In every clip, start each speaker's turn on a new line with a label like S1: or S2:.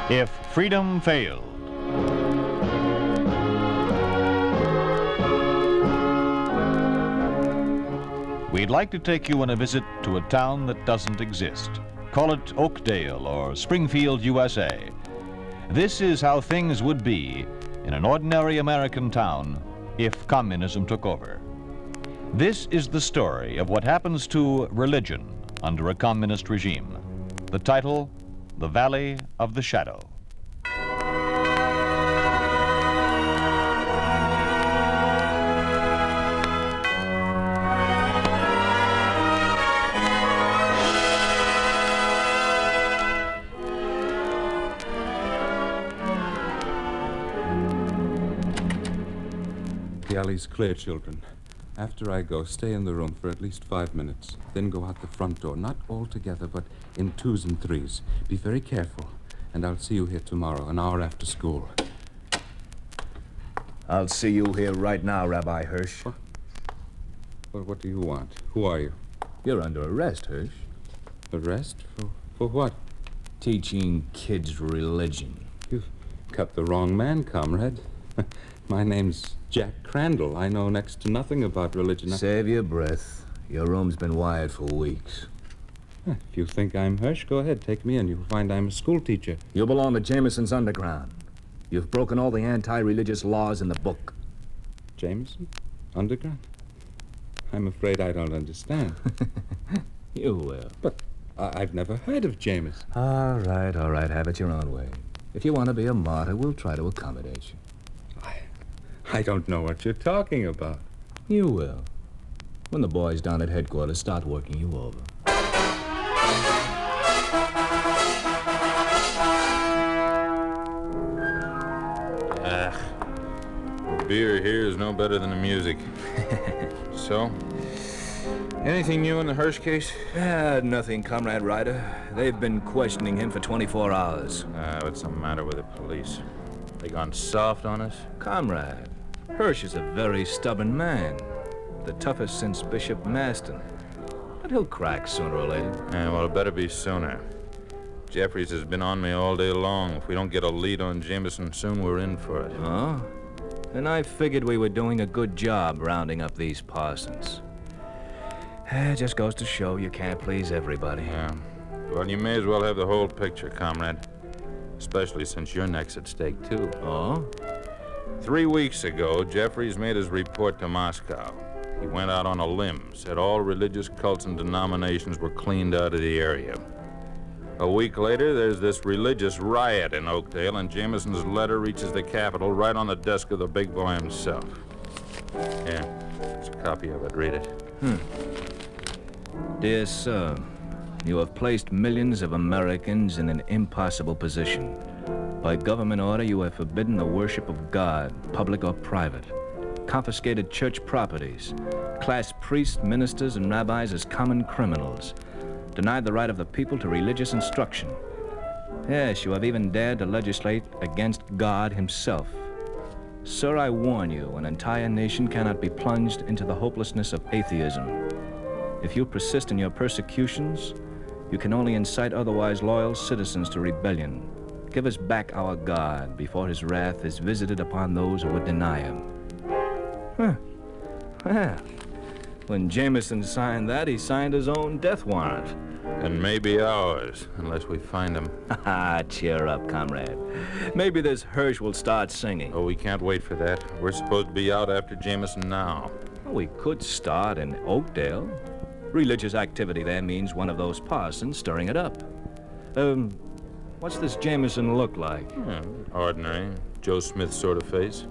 S1: If Freedom Failed. We'd like to take you on a visit to a town that doesn't exist. Call it Oakdale or Springfield, USA. This is how things would be in an ordinary American town if communism took over. This is the story of what happens to religion under a communist regime. The title, The Valley of the Shadow.
S2: The alley's clear, children. After I go, stay in the room for at least 5 minutes. Then go out the front door, not all together, but in 2s and 3s. Be very careful, and I'll see you here tomorrow, an hour after school.
S3: I'll see you here right now, Rabbi Hirsch.
S2: What do you want? Who are you?
S3: You're under arrest, Hirsch.
S2: Arrest? For what?
S3: Teaching kids religion.
S2: You've got the wrong man, comrade. My name's Jack Crandall. I know next to nothing about religion.
S3: Save your breath. Your room's been wired for weeks.
S2: If you think I'm Hirsch, go ahead. Take me in. You'll find I'm a school teacher.
S3: You belong to Jameson's underground. You've broken all the anti-religious laws in the book.
S2: Jameson? Underground? I'm afraid I don't understand.
S3: You will.
S2: But I've never heard of Jameson.
S3: All right. Have it your own way. If you want to be a martyr, we'll try to accommodate you.
S2: I don't know what you're talking about.
S3: You will. When the boys down at headquarters start working you over.
S4: The beer here is no better than the music. So, anything new in the Hirsch case?
S3: Nothing, Comrade Ryder. They've been questioning him for 24 hours.
S4: What's the matter with the police? They gone soft on us?
S3: Comrade, Hirsch is a very stubborn man. The toughest since Bishop Maston. But he'll crack sooner or later.
S4: Yeah, well, it better be sooner. Jeffries has been on me all day long. If we don't get a lead on Jameson soon, we're in for it.
S3: Oh? Then I figured we were doing a good job rounding up these Parsons. It just goes to show you can't please everybody.
S4: Yeah. Well, you may as well have the whole picture, comrade. Especially since your neck's at stake, too.
S3: Oh?
S4: 3 weeks ago, Jeffries made his report to Moscow. He went out on a limb, said all religious cults and denominations were cleaned out of the area. A week later, there's this religious riot in Oakdale, and Jameson's letter reaches the Capitol right on the desk of the big boy himself. Here, there's a copy of it. Read it.
S3: Dear sir, you have placed millions of Americans in an impossible position. By government order, you have forbidden the worship of God, public or private, confiscated church properties, classed priests, ministers, and rabbis as common criminals, denied the right of the people to religious instruction. Yes, you have even dared to legislate against God himself. Sir, I warn you, an entire nation cannot be plunged into the hopelessness of atheism. If you persist in your persecutions, you can only incite otherwise loyal citizens to rebellion. Give us back our God before his wrath is visited upon those who would deny him. Well, when Jameson signed that, he signed his own death warrant.
S4: And maybe ours, unless we find him.
S3: Cheer up, comrade. Maybe this Hirsch will start singing.
S4: Oh, we can't wait for that. We're supposed to be out after Jameson now.
S3: Well, we could start in Oakdale. Religious activity there means one of those Parsons stirring it up. What's this Jameson look like?
S4: Ordinary, Joe Smith sort of face.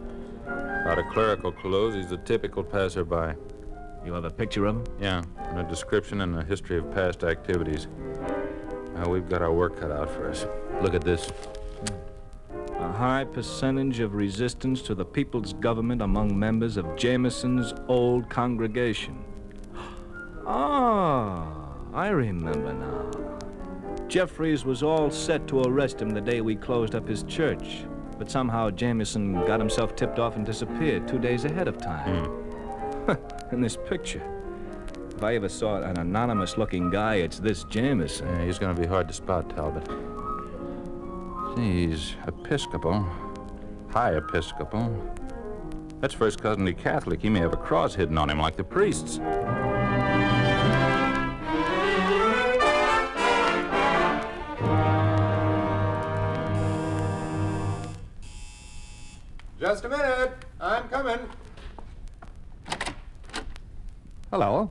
S4: Out of clerical clothes, he's the typical passerby.
S3: You have a picture of him?
S4: Yeah, and a description and a history of past activities. Now, we've got our work cut out for us. Look at this.
S3: A high percentage of resistance to the people's government among members of Jameson's old congregation. I remember now. Jeffries was all set to arrest him the day we closed up his church, but somehow Jameson got himself tipped off and disappeared 2 days ahead of time. In this picture, if I ever saw an anonymous-looking guy, it's this Jameson.
S4: Yeah, he's going to be hard to spot, Talbot. He's Episcopal. High Episcopal. That's first cousin to Catholic. He may have a cross hidden on him like the priests.
S2: Just a minute. I'm coming. Hello.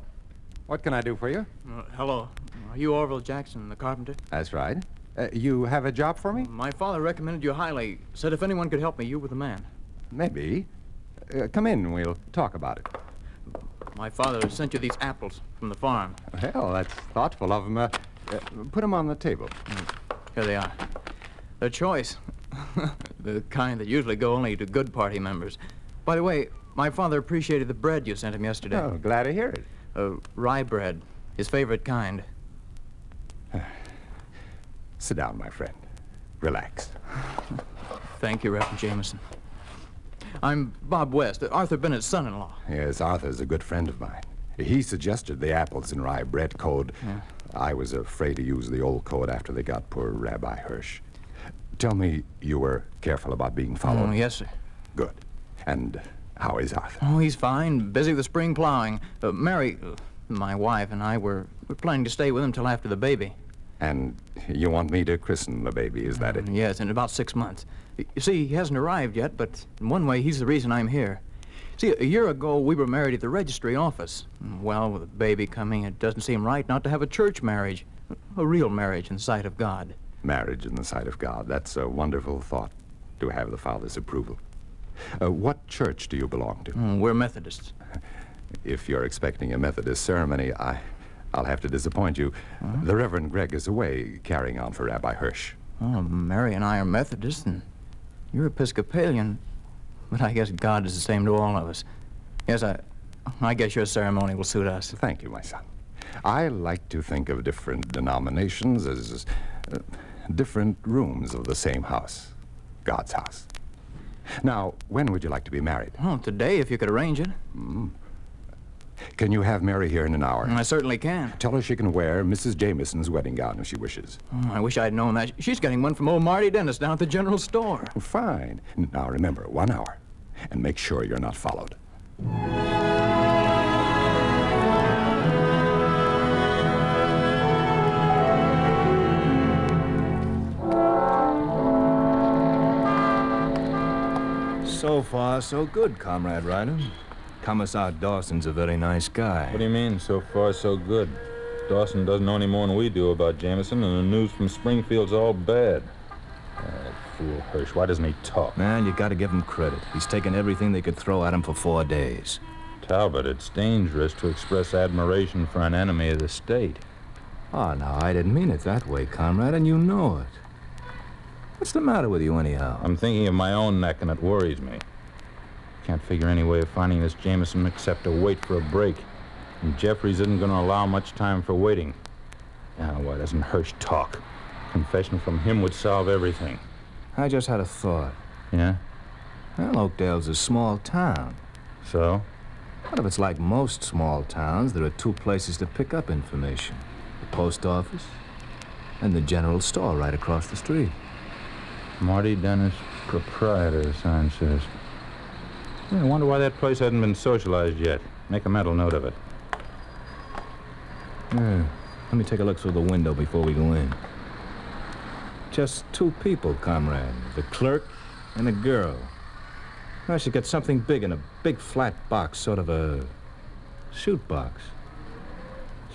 S2: What can I do for you?
S5: Hello. Are you Orville Jackson, the carpenter?
S2: That's right. You have a job for me?
S5: My father recommended you highly. Said if anyone could help me, you were the man.
S2: Maybe. Come in and we'll talk about it.
S5: My father sent you these apples from the farm.
S2: Well, that's thoughtful of him. Put them on the table.
S5: Here they are. They're choice. The kind that usually go only to good party members. By the way, my father appreciated the bread you sent him yesterday.
S2: Oh, glad to hear it.
S5: Rye bread. His favorite kind.
S2: Sit down, my friend. Relax.
S5: Thank you, Reverend Jameson. I'm Bob West, Arthur Bennett's son-in-law.
S2: Yes, Arthur's a good friend of mine. He suggested the apples and rye bread code.
S5: Yeah.
S2: I was afraid to use the old code after they got poor Rabbi Hirsch. Tell me you were careful about being followed.
S5: Oh, yes, sir.
S2: Good. And how is Arthur?
S5: Oh, he's fine. Busy with spring plowing. Mary, my wife, and I we're planning to stay with him till after the baby.
S2: And you want me to christen the baby, is that it?
S5: Yes, in about 6 months. You see, he hasn't arrived yet, but in one way, he's the reason I'm here. See, a year ago, we were married at the registry office. Well, with a baby coming, it doesn't seem right not to have a church marriage. A real marriage in the sight of God.
S2: Marriage in the sight of God. That's a wonderful thought, to have the Father's approval. What church do you belong to?
S5: We're Methodists.
S2: If you're expecting a Methodist ceremony, I'll have to disappoint you. The Reverend Gregg is away carrying on for Rabbi Hirsch.
S5: Oh, Mary and I are Methodists, and you're Episcopalian. But I guess God is the same to all of us. Yes, I guess your ceremony will suit us.
S2: Thank you, my son. I like to think of different denominations as different rooms of the same house, God's house. Now, when would you like to be married?
S5: Oh, today, if you could arrange it.
S2: Can you have Mary here in an hour?
S5: I certainly can.
S2: Tell her she can wear Mrs. Jameson's wedding gown if she wishes.
S5: Oh, I wish I'd known that. She's getting one from old Marty Dennis down at the general store.
S2: Fine. Now, remember, 1 hour. And make sure you're not followed.
S3: So far, so good, Comrade Ryder. Commissar Dawson's a very nice guy.
S4: What do you mean, so far, so good? Dawson doesn't know any more than we do about Jameson, and the news from Springfield's all bad. Fool Hirsch, why doesn't he talk?
S3: Man, you gotta give him credit. He's taken everything they could throw at him for 4 days.
S4: Talbot, it's dangerous to express admiration for an enemy of the state.
S3: Oh, no, I didn't mean it that way, Comrade, and you know it. What's the matter with you, anyhow?
S4: I'm thinking of my own neck, and it worries me. Can't figure any way of finding this Jameson except to wait for a break. And Jeffries isn't going to allow much time for waiting. Now, why doesn't Hirsch talk? Confession from him would solve everything.
S3: I just had a thought.
S4: Yeah?
S3: Well, Oakdale's a small town.
S4: So?
S3: What if it's like most small towns? There are 2 places to pick up information. The post office and the general store right across the street.
S4: Marty Dennis, proprietor, the sign says. I wonder why that place hasn't been socialized yet. Make a mental note of it.
S3: Let me take a look through the window before we go in. Just 2 people, Comrade. The clerk and a girl. I should get something big in a big flat box, sort of a shoot box.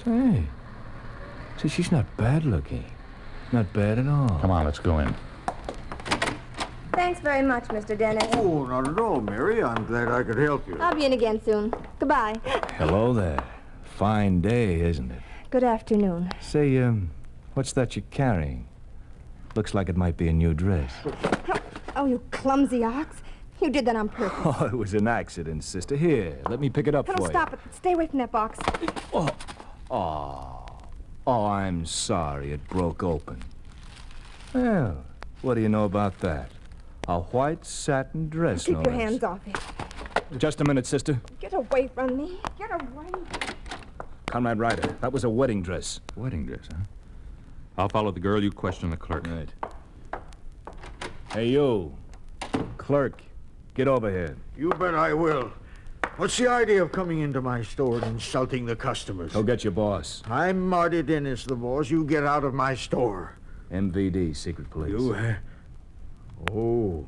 S3: Say, she's not bad looking. Not bad at all.
S4: Come on, let's go in.
S6: Thanks very much, Mr. Dennis.
S7: Oh, not at all, Mary. I'm glad I could help you.
S6: I'll be in again soon. Goodbye.
S3: Hello there. Fine day, isn't it?
S6: Good afternoon.
S3: Say, what's that you're carrying? Looks like it might be a new dress.
S6: Oh, you clumsy ox. You did that on purpose.
S3: Oh, it was an accident, sister. Here, let me pick it up
S6: No,
S3: for you.
S6: stop it. Stay away from that box.
S3: Oh, I'm sorry. It broke open. Well, what do you know about that? A white satin dress,
S6: Keep
S3: no
S6: your
S3: less.
S6: hands off it.
S3: Just a minute, sister.
S6: Get away from me. Get away.
S3: Comrade Ryder, that was a wedding dress.
S4: Wedding dress, huh? I'll follow the girl. You question the clerk.
S3: Right. Hey, you. Clerk, get over here.
S7: You bet I will. What's the idea of coming into my store and insulting the customers?
S3: Go get your boss.
S7: I'm Marty Dennis, the boss. You get out of my store.
S3: MVD, secret police.
S7: You, Oh,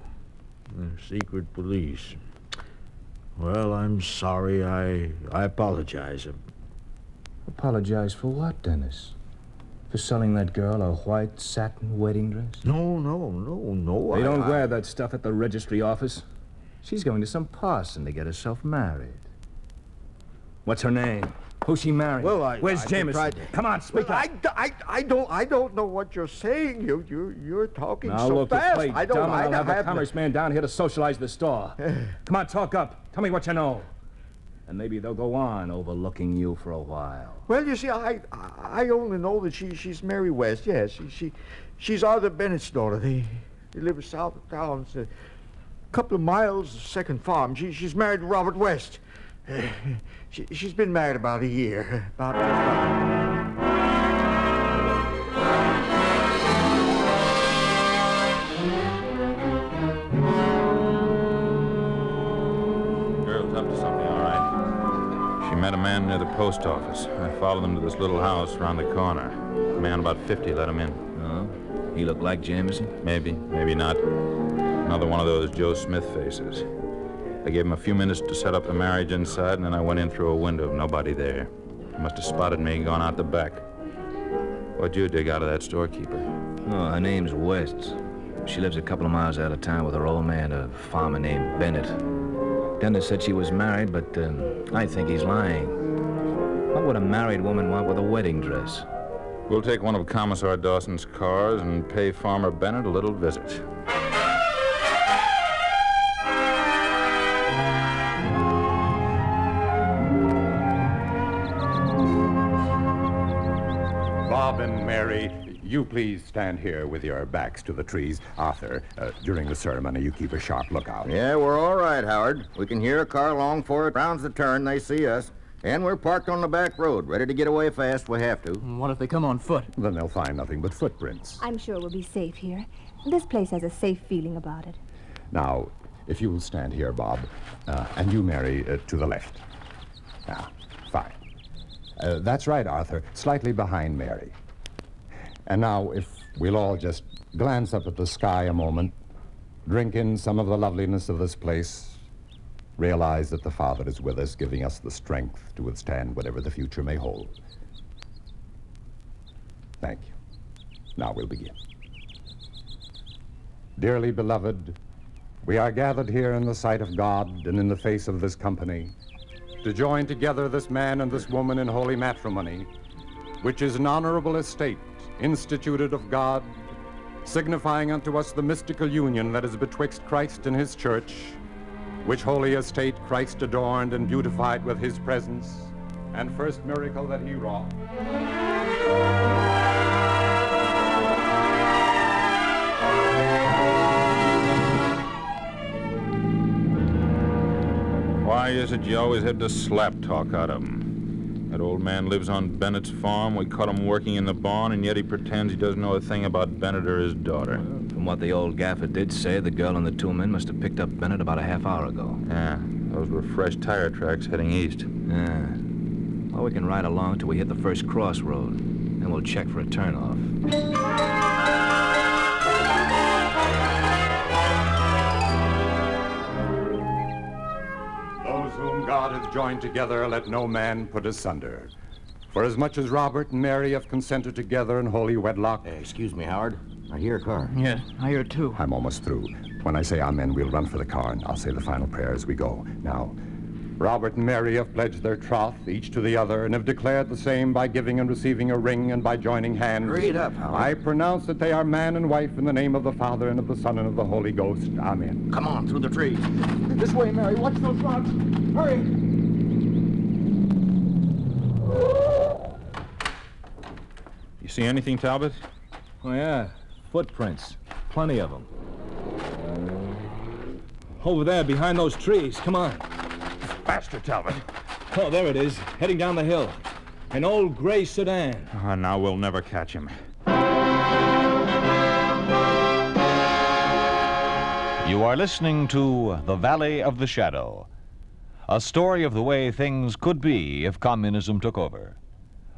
S7: the secret police. Well, I'm sorry. I apologize.
S3: Apologize for what, Dennis? For selling that girl a white satin wedding dress?
S7: No.
S3: They don't wear that stuff at the registry office. She's going to some parson to get herself married. What's her name? Who's she marrying?
S7: Well,
S3: Where's
S7: I
S3: Jameson? Come on, speak up.
S7: I don't know what you're saying. You're talking
S3: Now
S7: so
S3: look,
S7: fast.
S3: play
S7: I don't.
S3: dumb, and
S7: I
S3: I'll have the
S7: have
S3: commerce man down here to socialize the store. Come on, talk up. Tell me what you know. And maybe they'll go on overlooking you for a while.
S7: Well, you see, I only know that she's Mary West. Yes, she's Arthur Bennett's daughter. They live south of town. It's a couple of miles, second farm. She's married to Robert West. She's been married about a year.
S4: Girl's up to something, all right. She met a man near the post office. I followed him to this little house around the corner. A man about 50 let him in.
S3: Oh? He looked like Jameson?
S4: Maybe, maybe not. Another one of those Joe Smith faces. I gave him a few minutes to set up the marriage inside, and then I went in through a window. Nobody there. He must have spotted me and gone out the back. What'd you dig out of that storekeeper?
S3: Oh, her name's West. She lives a couple of miles out of town with her old man, a farmer named Bennett. Dennis said she was married, but I think he's lying. What would a married woman want with a wedding dress?
S4: We'll take one of Commissar Dawson's cars and pay Farmer Bennett a little visit.
S8: Bob and Mary, you please stand here with your backs to the trees. Arthur, during the ceremony, you keep a sharp lookout.
S9: Yeah, we're all right, Howard. We can hear a car long before it rounds the turn. They see us. And we're parked on the back road, ready to get away fast if we have to.
S5: What if they come on foot?
S8: Then they'll find nothing but footprints.
S6: I'm sure we'll be safe here. This place has a safe feeling about it.
S8: Now, if you will stand here, Bob, and you, Mary, to the left. Now, fine. That's right, Arthur. Slightly behind Mary. And now, if we'll all just glance up at the sky a moment, drink in some of the loveliness of this place, realize that the Father is with us, giving us the strength to withstand whatever the future may hold. Thank you. Now we'll begin. Dearly beloved, we are gathered here in the sight of God and in the face of this company to join together this man and this woman in holy matrimony, which is an honorable estate instituted of God, signifying unto us the mystical union that is betwixt Christ and his church, which holy estate Christ adorned and beautified with his presence, and first miracle that he wrought.
S4: Why is it you always have to slap talk out of him? That old man lives on Bennett's farm. We caught him working in the barn, and yet he pretends he doesn't know a thing about Bennett or his daughter.
S3: From what the old gaffer did say, the girl and the two men must have picked up Bennett about a half hour ago.
S4: Yeah, those were fresh tire tracks heading east.
S3: Yeah. Well, we can ride along till we hit the first crossroad. Then we'll check for a turnoff.
S8: Those whom God hath joined together, let no man put asunder. For as much as Robert and Mary have consented together in holy wedlock...
S9: Excuse me, Howard. I hear a car.
S5: Yeah, I hear it too.
S8: I'm almost through. When I say amen, we'll run for the car, and I'll say the final prayer as we go. Now, Robert and Mary have pledged their troth, each to the other, and have declared the same by giving and receiving a ring and by joining hands.
S9: Read up, Howard.
S8: I pronounce that they are man and wife in the name of the Father and of the Son and of the Holy Ghost. Amen.
S9: Come on, through the trees.
S5: This way, Mary. Watch those rocks. Hurry.
S4: You see anything, Talbot?
S3: Oh, yeah. Footprints. Plenty of them. Over there, behind those trees. Come on.
S8: Faster, Talbot.
S3: Oh, there it is. Heading down the hill. An old gray sedan.
S4: Now we'll never catch him.
S1: You are listening to The Valley of the Shadow, a story of the way things could be if communism took over.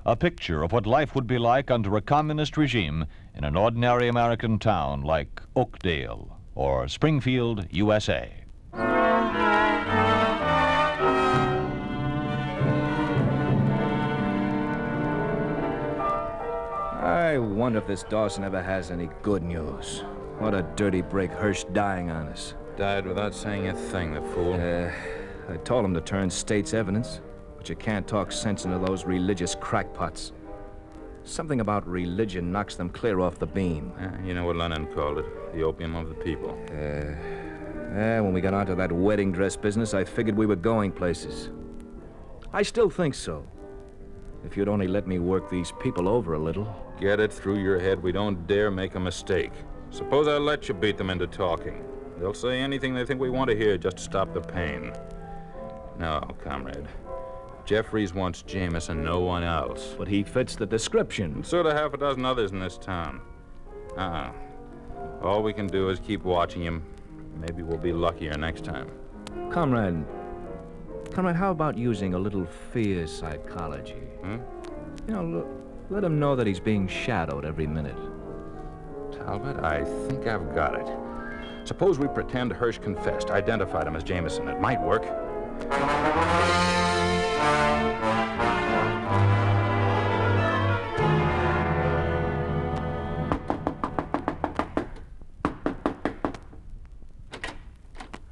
S1: A picture of what life would be like under a communist regime in an ordinary American town like Oakdale or Springfield, USA.
S3: I wonder if this Dawson ever has any good news. What a dirty break, Hirsch dying on us.
S4: Died without saying a thing, the fool.
S3: I told him to turn state's evidence, but you can't talk sense into those religious crackpots. Something about religion knocks them clear off the beam.
S4: You know what Lenin called it, the opium of the people.
S3: When we got onto that wedding dress business, I figured we were going places. I still think so. If you'd only let me work these people over a little.
S4: Get it through your head we don't dare make a mistake. Suppose I let you beat them into talking. They'll say anything they think we want to hear just to stop the pain. No, comrade. Jeffries wants Jameson, no one else.
S3: But he fits the description.
S4: And so do half a dozen others in this town. All we can do is keep watching him. Maybe we'll be luckier next time.
S3: Comrade, how about using a little fear psychology? You know, let him know that he's being shadowed every minute.
S4: Talbot, I think I've got it. Suppose we pretend Hirsch confessed, identified him as Jameson. It might work.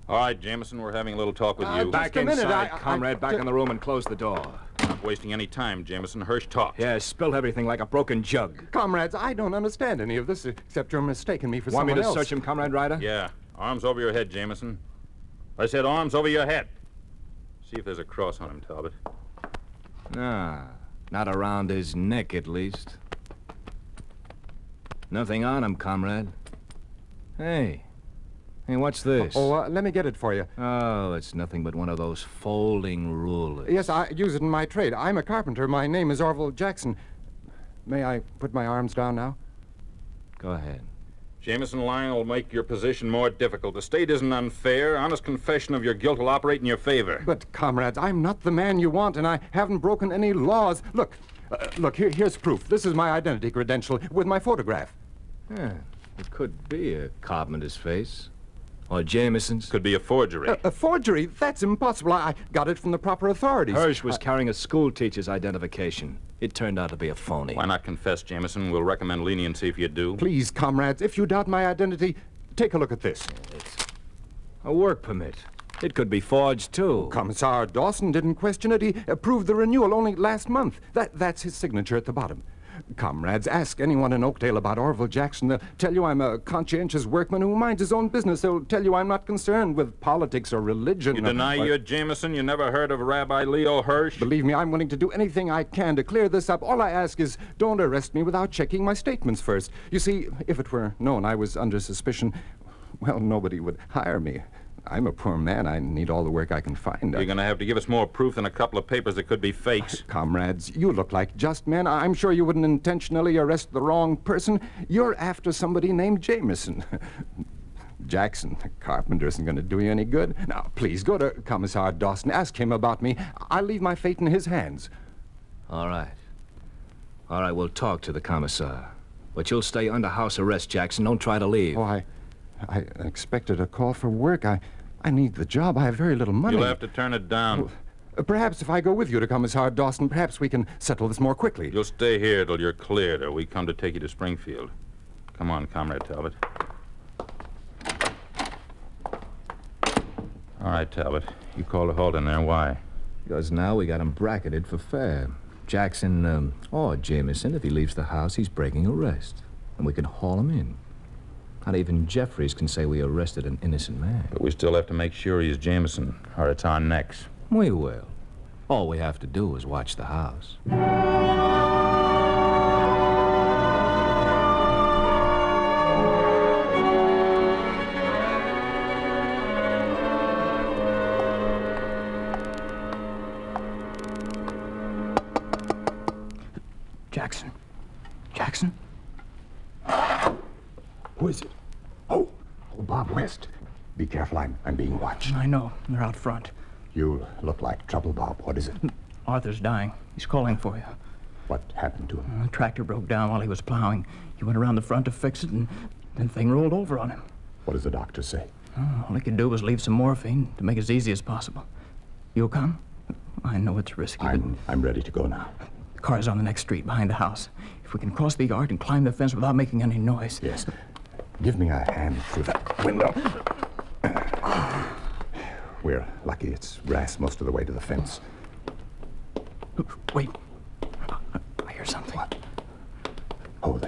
S4: All right, Jameson, we're having a little talk with you.
S3: Back inside, comrade. Back in the room and close the door.
S4: Not wasting any time, Jameson. Hirsch talked.
S3: Yeah, spilled everything like a broken jug.
S8: Comrades, I don't understand any of this except you're mistaking me for
S3: Want
S8: someone
S3: me to
S8: else.
S3: search him, Comrade Ryder?
S4: Yeah. Arms over your head, Jameson. I said arms over your head. See if there's a cross on him, Talbot.
S3: Nah, not around his neck, at least. Nothing on him, comrade. Hey, what's this?
S8: Let me get it for you.
S3: Oh, it's nothing but one of those folding rulers.
S8: Yes, I use it in my trade. I'm a carpenter. My name is Orville Jackson. May I put my arms down now?
S3: Go ahead.
S4: Jameson, lying will make your position more difficult. The state isn't unfair. Honest confession of your guilt will operate in your favor.
S8: But, comrades, I'm not the man you want, and I haven't broken any laws. Look, here's proof. This is my identity credential with my photograph.
S3: Yeah, it could be a carpenter's face. Or Jameson's.
S4: Could be a forgery.
S8: A forgery? That's impossible. I got it from the proper authorities.
S3: Hirsch was carrying a school teacher's identification. It turned out to be a phony.
S4: Why not confess, Jameson? We'll recommend leniency if you do.
S8: Please, comrades, if you doubt my identity, take a look at this.
S3: It's a work permit. It could be forged, too.
S8: Commissar Dawson didn't question it. He approved the renewal only last month. That's his signature at the bottom. Comrades, ask anyone in Oakdale about Orville Jackson. They'll tell you I'm a conscientious workman who minds his own business. They'll tell you I'm not concerned with politics or religion.
S4: You deny you're Jameson? You never heard of Rabbi Leo Hirsch?
S8: Believe me, I'm willing to do anything I can to clear this up. All I ask is don't arrest me without checking my statements first. You see, if it were known I was under suspicion, well, nobody would hire me. I'm a poor man. I need all the work I can find.
S4: You're going to have to give us more proof than a couple of papers that could be fakes.
S8: Comrades, you look like just men. I'm sure you wouldn't intentionally arrest the wrong person. You're after somebody named Jameson. Jackson, the carpenter, isn't going to do you any good. Now, please, go to Commissar Dawson. Ask him about me. I'll leave my fate in his hands.
S3: All right, we'll talk to the commissar. But you'll stay under house arrest, Jackson. Don't try to leave.
S8: Oh, I expected a call for work. I need the job. I have very little money.
S4: You'll have to turn it down.
S8: Perhaps if I go with you to Commissar Dawson, perhaps we can settle this more quickly.
S4: You'll stay here till you're cleared, or we come to take you to Springfield. Come on, Comrade Talbot. All right, Talbot. You called a halt in there. Why?
S3: Because now we got him bracketed for fair. Jackson, or Jameson, if he leaves the house, he's breaking arrest. And we can haul him in. Not even Jeffries can say we arrested an innocent man.
S4: But we still have to make sure he's Jameson, or it's on necks.
S3: We will. All we have to do is watch the house.
S8: Jackson? Who is it? Oh, Bob West. Be careful, I'm being watched.
S5: I know. They're out front.
S8: You look like trouble, Bob. What is it?
S5: Arthur's dying. He's calling for you.
S8: What happened to him?
S5: The tractor broke down while he was plowing. He went around the front to fix it, and then the thing rolled over on him.
S8: What does the doctor say?
S5: All he could do was leave some morphine to make it as easy as possible. You'll come? I know it's risky.
S8: I'm ready to go now.
S5: The car's on the next street behind the house. If we can cross the yard and climb the fence without making any noise.
S8: Yes. Give me a hand through that window. We're lucky it's grass most of the way to the fence.
S5: Wait. I hear something.
S8: What? Oh,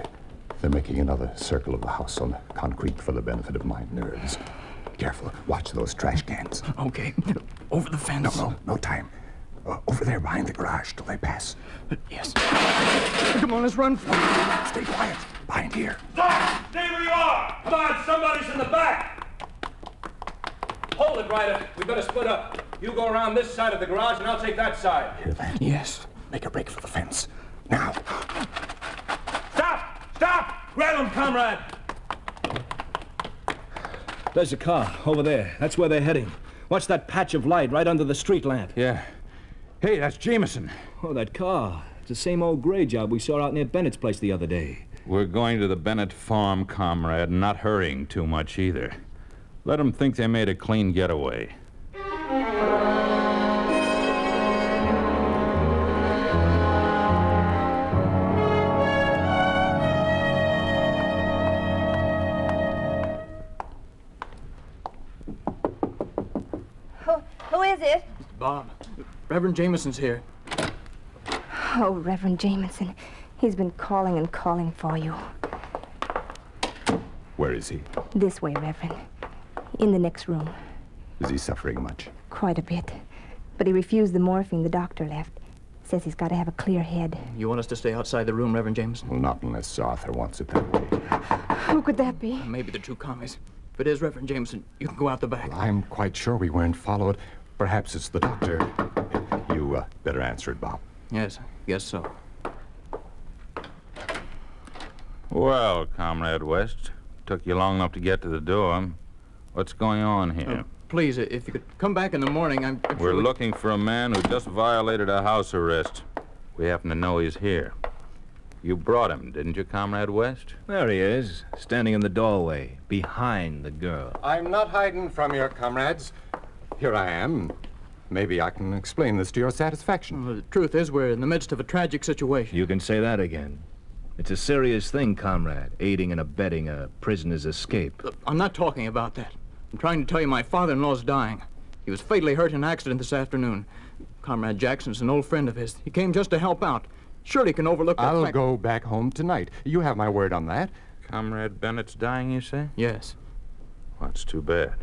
S8: they're making another circle of the house on the concrete for the benefit of my nerves. Careful. Watch those trash cans.
S5: Okay. Over the fence.
S8: No time. Over there behind the garage till they pass.
S5: Yes. Come on, let's run for it.
S8: Stay quiet. Behind here.
S10: Stop! Stay where you are! Come on, somebody's in the back!
S3: Hold it, Ryder. We better split up. You go around this side of the garage, and I'll take that side.
S8: Hear that?
S5: Yes.
S8: Make a break for the fence. Now.
S10: Stop! Stop! Grab him, comrade!
S3: There's a car, over there. That's where they're heading. Watch that patch of light right under the street lamp.
S4: Yeah. Hey, that's Jameson.
S3: Oh, that car. It's the same old gray job we saw out near Bennett's place the other day.
S4: We're going to the Bennett farm, comrade, and not hurrying too much either. Let them think they made a clean getaway.
S6: Who is it?
S5: Bob. Reverend Jameson's here.
S6: Oh, Reverend Jameson. He's been calling and calling for you.
S8: Where is he?
S6: This way, Reverend. In the next room.
S8: Is he suffering much?
S6: Quite a bit. But he refused the morphine the doctor left. Says he's got to have a clear head.
S5: You want us to stay outside the room, Reverend Jameson?
S8: Well, not unless Arthur wants it that way.
S6: Who could that be?
S5: Maybe the two commies. If it is Reverend Jameson, you can go out the back.
S8: I'm quite sure we weren't followed. Perhaps it's the doctor. You better answer it, Bob.
S5: Yes, guess so.
S4: Well, Comrade West, took you long enough to get to the door. What's going on here?
S5: Please, if you could come back in the morning, I'm
S4: We're
S5: sure
S4: looking for a man who just violated a house arrest. We happen to know he's here. You brought him, didn't you, Comrade West?
S3: There he is, standing in the doorway, behind the girl.
S8: I'm not hiding from your comrades. Here I am. Maybe I can explain this to your satisfaction.
S5: Well, the truth is, we're in the midst of a tragic situation.
S3: You can say that again. It's a serious thing, comrade, aiding and abetting a prisoner's escape.
S5: I'm not talking about that. I'm trying to tell you my father-in-law's dying. He was fatally hurt in an accident this afternoon. Comrade Jackson's an old friend of his. He came just to help out. Surely he can overlook that
S8: I'll
S5: fact.
S8: go back home tonight. You have my word on that.
S4: Comrade Bennett's dying, you say?
S5: Yes.
S4: Well, that's too bad.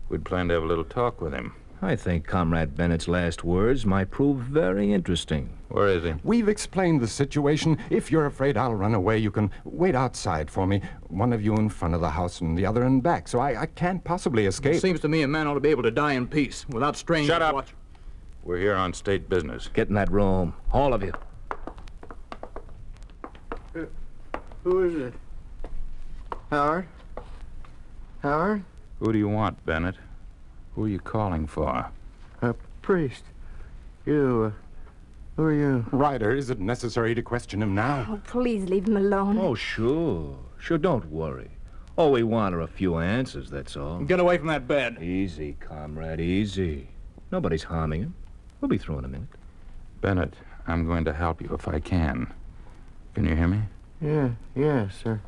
S4: We'd planned to have a little talk with him.
S3: I think Comrade Bennett's last words might prove very interesting.
S4: Where is he?
S8: We've explained the situation. If you're afraid I'll run away, you can wait outside for me. One of you in front of the house and the other in back, so I can't possibly escape.
S5: It seems to me a man ought to be able to die in peace without straining
S4: Shut
S5: his
S4: up.
S5: watch.
S4: We're here on state business.
S3: Get in that room, all of you.
S7: Who is it? Howard? Howard?
S4: Who do you want, Bennett? Who are you calling for?
S7: A priest. You, who are you?
S8: Ryder, is it necessary to question him now?
S6: Oh, please leave him alone.
S3: Oh, sure. Sure, don't worry. All we want are a few answers, that's all.
S5: Get away from that bed.
S3: Easy, comrade, easy. Nobody's harming him. We'll be through in a minute.
S4: Bennett, I'm going to help you if I can. Can you hear me?
S7: Yes, sir.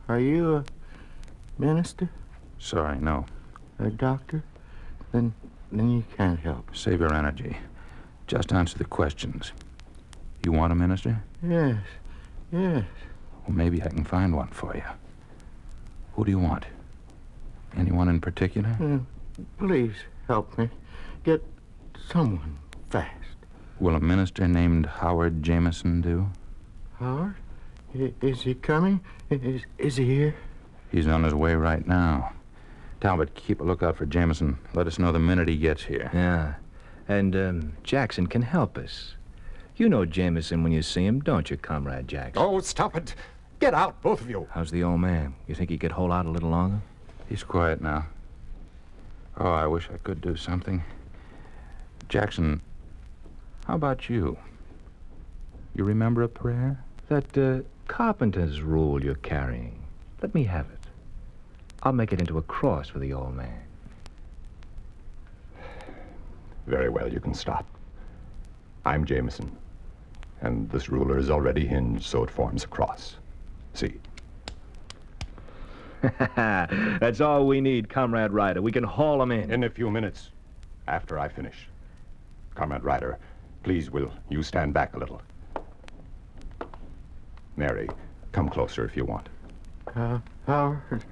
S7: Are you a minister?
S4: Sorry, no.
S7: A doctor? Then you can't help.
S4: Save your energy. Just answer the questions. You want a minister?
S7: Yes.
S4: Well, maybe I can find one for you. Who do you want? Anyone in particular?
S7: Please help me. Get someone fast.
S4: Will a minister named Howard Jameson do?
S7: Howard? Is he coming? Is he here?
S4: He's on his way right now. Talbot, keep a lookout for Jameson. Let us know the minute he gets here.
S3: Yeah. And, Jackson can help us. You know Jameson when you see him, don't you, Comrade Jackson?
S8: Oh, stop it. Get out, both of you.
S3: How's the old man? You think he could hold out a little longer?
S4: He's quiet now. Oh, I wish I could do something. Jackson, how about you? You remember a prayer?
S3: That carpenter's rule you're carrying. Let me have it. I'll make it into a cross for the old man.
S8: Very well, you can stop. I'm Jameson, and this ruler is already hinged so it forms a cross. See?
S3: That's all we need, Comrade Ryder. We can haul him in.
S8: In a few minutes, after I finish. Comrade Ryder, please, will you stand back a little? Mary, come closer if you want.
S7: Howard?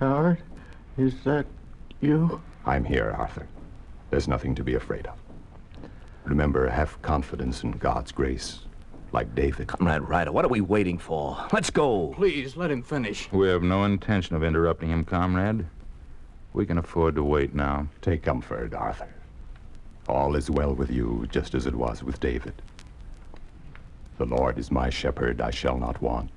S7: Howard? Is that you?
S8: I'm here, Arthur. There's nothing to be afraid of. Remember, have confidence in God's grace, like David.
S3: Comrade Ryder, what are we waiting for? Let's go.
S5: Please, let him finish.
S4: We have no intention of interrupting him, comrade. We can afford to wait now.
S8: Take comfort, Arthur. All is well with you, just as it was with David. The Lord is my shepherd, I shall not want.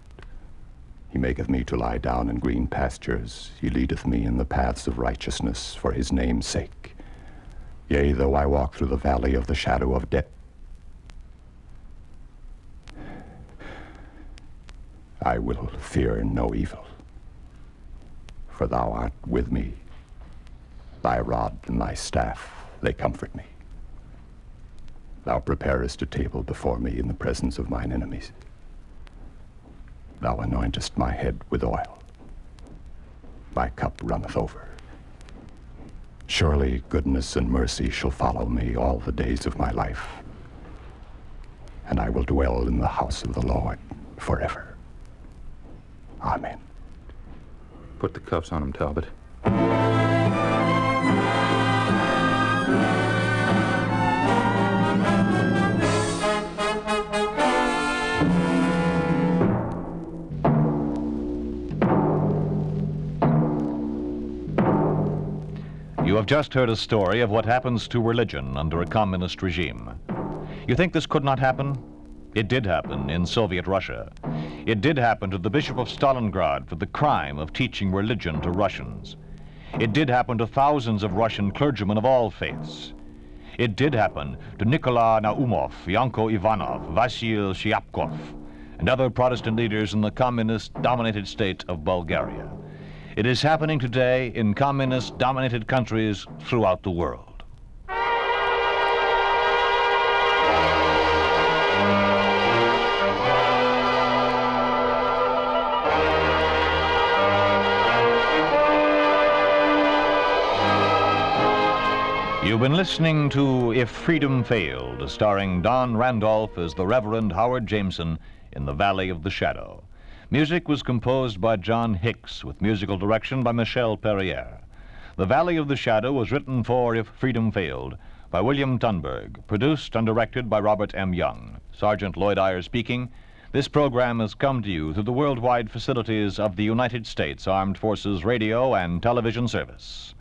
S8: He maketh me to lie down in green pastures. He leadeth me in the paths of righteousness for his name's sake. Yea, though I walk through the valley of the shadow of death, I will fear no evil. For thou art with me. Thy rod and thy staff, they comfort me. Thou preparest a table before me in the presence of mine enemies. Thou anointest my head with oil. My cup runneth over. Surely goodness and mercy shall follow me all the days of my life, and I will dwell in the house of the Lord forever. Amen.
S4: Put the cuffs on him, Talbot.
S1: You have just heard a story of what happens to religion under a communist regime. You think this could not happen? It did happen in Soviet Russia. It did happen to the Bishop of Stalingrad for the crime of teaching religion to Russians. It did happen to thousands of Russian clergymen of all faiths. It did happen to Nikolai Naumov, Yanko Ivanov, Vasil Shyapkov, and other Protestant leaders in the communist-dominated state of Bulgaria. It is happening today in communist-dominated countries throughout the world. You've been listening to If Freedom Failed, starring Don Randolph as the Reverend Howard Jameson in The Valley of the Shadow. Music was composed by John Hicks, with musical direction by Michel Perrier. The Valley of the Shadow was written for If Freedom Failed by William Tunberg, produced and directed by Robert M. Young. Sergeant Lloyd Eyre speaking. This program has come to you through the worldwide facilities of the United States Armed Forces Radio and Television Service.